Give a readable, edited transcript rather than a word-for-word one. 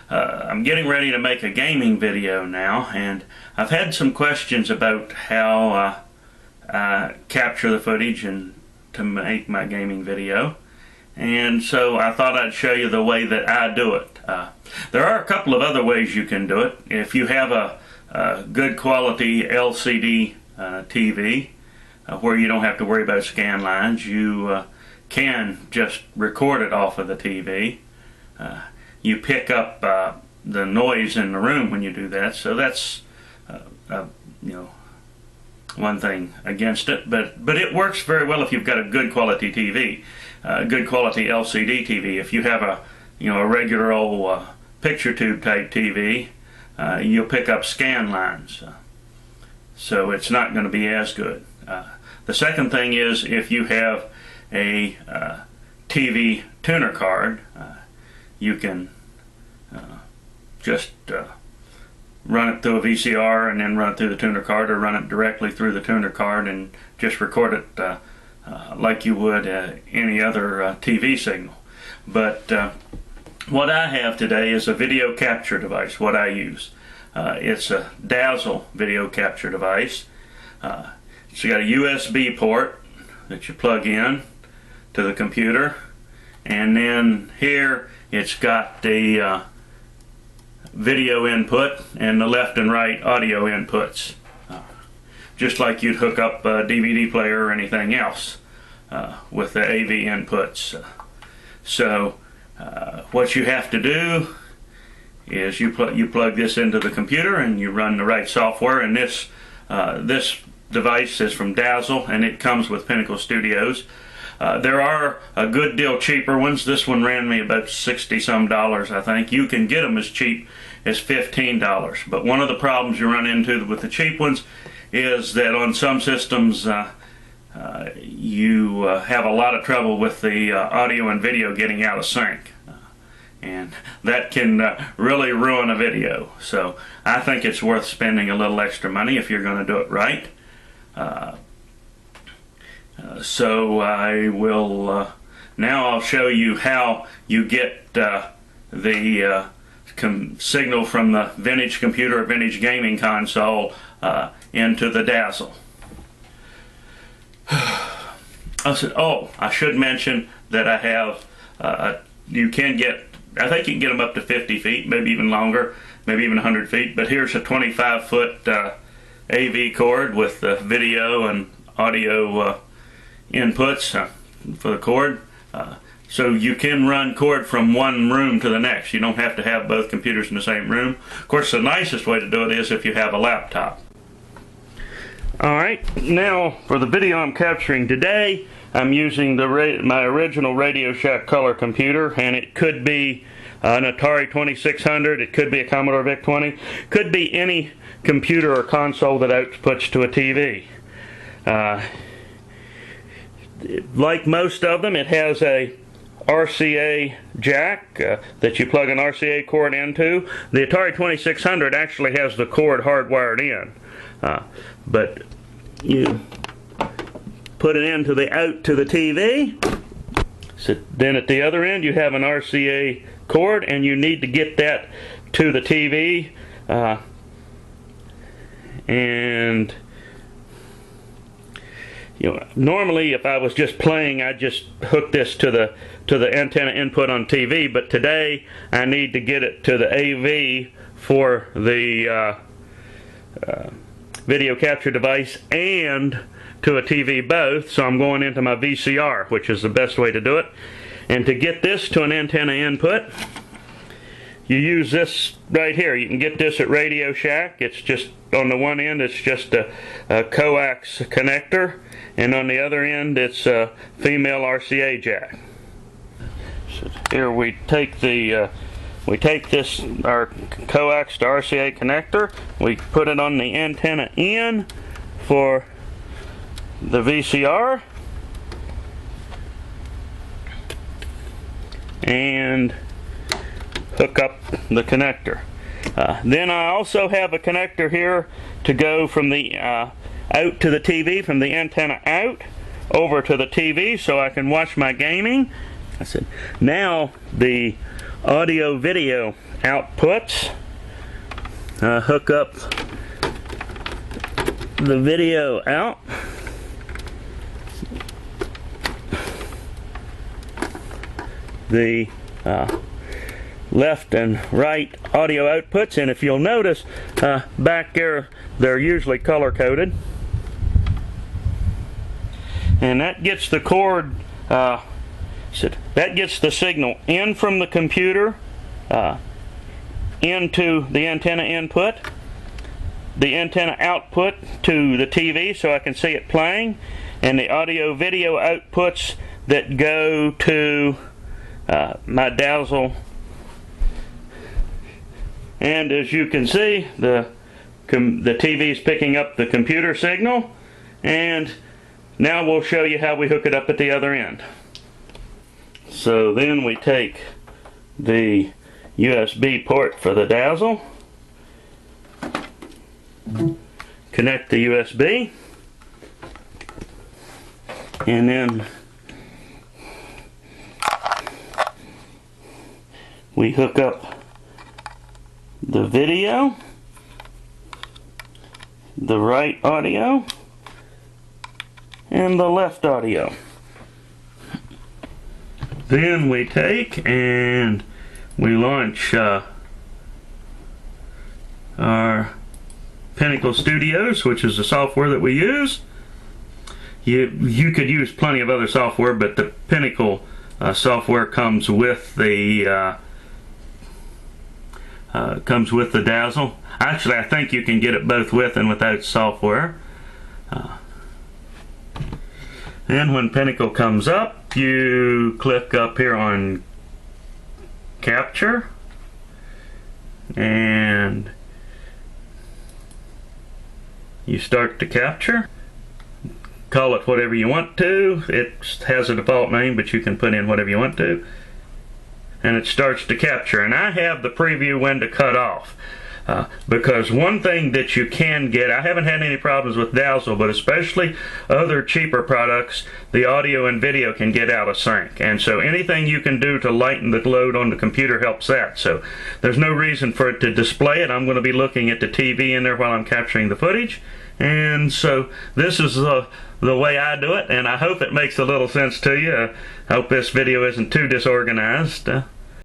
I'm getting ready to make a gaming video now, and I've had some questions about how I capture the footage and to make my gaming video, and so I thought I'd show you the way that I do it. There are a couple of other ways you can do it. If you have a good quality LCD TV where you don't have to worry about scan lines, you can just record it off of the TV. You pick up the noise in the room when you do that, so that's one thing against it, but it works very well if you've got a good quality TV, good quality LCD TV. If you have a regular old picture tube type TV, you'll pick up scan lines, so it's not going to be as good. The second thing is, if you have a TV tuner card, you can just run it through a VCR and then run it through the tuner card, or run it directly through the tuner card and just record it like you would any other TV signal. But what I have today is a video capture device, what I use. It's a Dazzle video capture device. It's got a USB port that you plug in to the computer, and then here it's got the video input and the left and right audio inputs, just like you'd hook up a DVD player or anything else with the AV inputs. So what you have to do is you plug this into the computer and you run the right software, and this device is from Dazzle and it comes with Pinnacle Studios. There are a good deal cheaper ones. This one ran me about $60 some, I think. You can get them as cheap as $15. But one of the problems you run into with the cheap ones is that on some systems you have a lot of trouble with the audio and video getting out of sync. And that can really ruin a video. So I think it's worth spending a little extra money if you're going to do it right. So I will now I'll show you how you get the signal from the vintage computer or vintage gaming console into the Dazzle. I should mention that I have I think you can get them up to 50 feet, maybe even longer, maybe even 100 feet, but here's a 25-foot AV cord with the video and audio inputs for the cord. So you can run cord from one room to the next. You don't have to have both computers in the same room. Of course, the nicest way to do it is if you have a laptop. Alright, now for the video I'm capturing today, I'm using my original Radio Shack color computer, and it could be an Atari 2600, it could be a Commodore VIC-20, could be any computer or console that outputs to a TV. Like most of them, it has a RCA jack that you plug an RCA cord into. The Atari 2600 actually has the cord hardwired in, but you put it into the out to the TV. So then at the other end you have an RCA cord, and you need to get that to the TV, and normally if I was just playing, I'd just hook this to the antenna input on TV, but today I need to get it to the AV for the video capture device and to a TV both, so I'm going into my VCR, which is the best way to do it. And to get this to an antenna input, you use this right here. You can get this at Radio Shack. It's just on the one end, it's just a coax connector, and on the other end it's a female RCA jack. So here we take this our coax to RCA connector, we put it on the antenna in for the VCR, and hook up the connector. Then I also have a connector here to go from the out to the TV, from the antenna out over to the TV, so I can watch my gaming. Now the audio video outputs. Hook up the video out. The left and right audio outputs, and if you'll notice back there, they're usually color coded, and that gets the cord that gets the signal in from the computer into the antenna input, the antenna output to the TV so I can see it playing, and the audio video outputs that go to my Dazzle. And as you can see, the TV is picking up the computer signal, and now we'll show you how we hook it up at the other end. So then we take the USB port for the Dazzle, connect the USB, and then we hook up the video, the right audio, and the left audio. Then we take and we launch our Pinnacle Studios, which is the software that we use. You could use plenty of other software, but the Pinnacle software comes with the Dazzle. Actually, I think you can get it both with and without software. And when Pinnacle comes up, you click up here on Capture, and you start to capture. Call it whatever you want to. It has a default name, but you can put in whatever you want to. And it starts to capture, and I have the preview window cut off because one thing that you can get, I haven't had any problems with Dazzle, but especially other cheaper products, the audio and video can get out of sync, and so anything you can do to lighten the load on the computer helps that. So there's no reason for it to display it. I'm going to be looking at the TV in there while I'm capturing the footage, and so this is the way I do it, and I hope it makes a little sense to you. I hope this video isn't too disorganized.